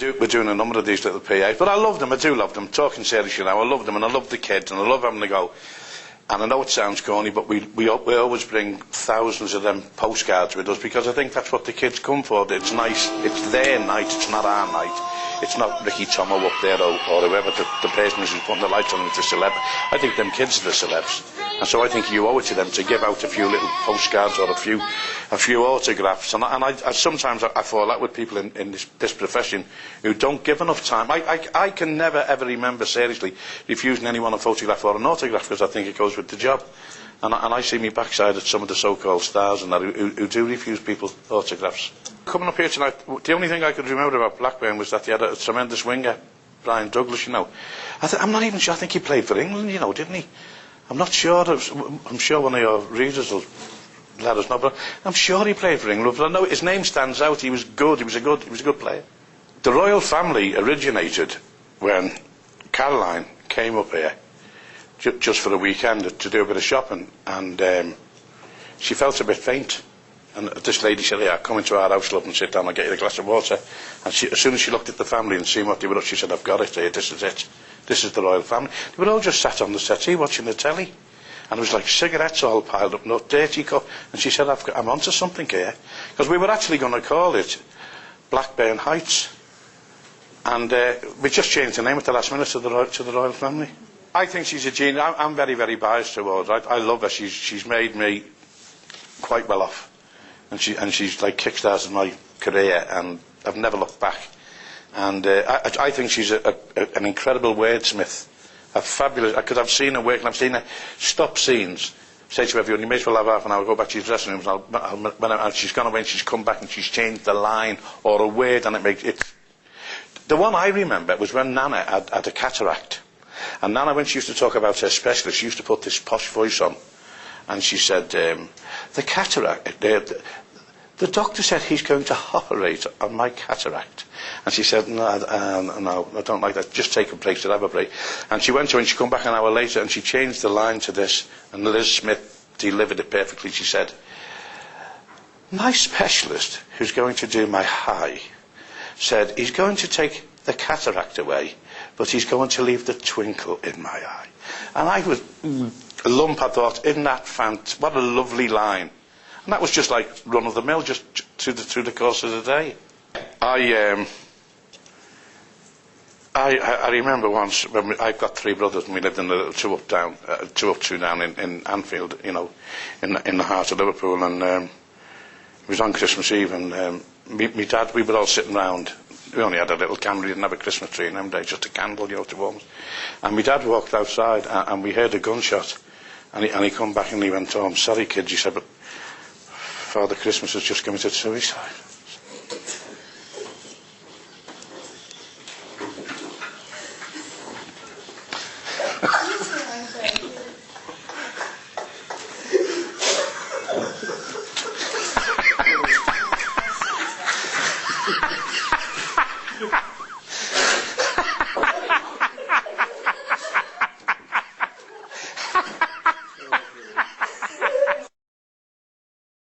We're doing a number of these little PAs, but I love them. I do love them. Talking seriously now, I love them, and I love the kids, and I love having to go. And I know it sounds corny, but we always bring thousands of them postcards with us, because I think that's what the kids come for. It's nice. It's their night. It's not our night. It's not Ricky Tomo up there or whoever the person who's putting the lights on with the celeb. I think them kids are the celebs. And so I think you owe it to them to give out a few little postcards or a few autographs. And I sometimes I fall out with people in this profession who don't give enough time. I can never ever remember seriously refusing anyone a photograph or an autograph, because I think it goes with the job. And I see me backside at some of the so-called stars and that who do refuse people autographs. Coming up here tonight, the only thing I could remember about Blackburn was that he had a tremendous winger, Brian Douglas, you know. I'm not even sure. I think he played for England, you know, didn't he? I'm not sure. I'm sure one of your readers will let us know, but I'm sure he played for England. But I know his name stands out. He was good. He was a good player. The Royle Family originated when Caroline came up here just for a weekend to do a bit of shopping, and she felt a bit faint. And this lady said, "Yeah, come into our house, love, and sit down. I'll get you a glass of water." And as soon as she looked at the family and seen what they were up, she said, "I've got it here. This is it. This is the Royle Family." They were all just sat on the settee watching the telly, and it was like cigarettes all piled up, no dirty cup. And she said, "I'm onto something here," because we were actually going to call it Blackburn Heights, and we just changed the name at the last minute to the Royle Family. I think she's a genius. I'm very, very biased towards her. I love her. She's made me quite well off. And she's like kick-started my career, and I've never looked back. And I think she's an incredible wordsmith, a fabulous. Because I've seen her work, and I've seen her stop scenes, say to everyone, "You may as well have half an hour, go back to your dressing rooms." And she's gone away and she's come back and she's changed the line or a word, and it makes it. The one I remember was when Nana had a cataract, and Nana, when she used to talk about her specialist, she used to put this posh voice on, and she said, "The cataract." The doctor said he's going to operate on my cataract. And she said, no, I don't like that. Just take a break, have a break. And she went to her and she come back an hour later and she changed the line to this. And Liz Smith delivered it perfectly. She said, "My specialist, who's going to do my high, said he's going to take the cataract away, but he's going to leave the twinkle in my eye." And I was a lump. I thought, isn't that fantastic? What a lovely line. And that was just like run of the mill, just through the course of the day. I remember once when I've got three brothers, and we lived in the two up two down in Anfield, you know, in the heart of Liverpool, and it was on Christmas Eve, and me dad, we were all sitting round. We only had a little candle. We didn't have a Christmas tree in them days, just a candle, you know, to warm us. And my dad walked outside, and we heard a gunshot, and he come back and he went, "Oh, I'm sorry, kids," he said, "but Father Christmas has just committed suicide."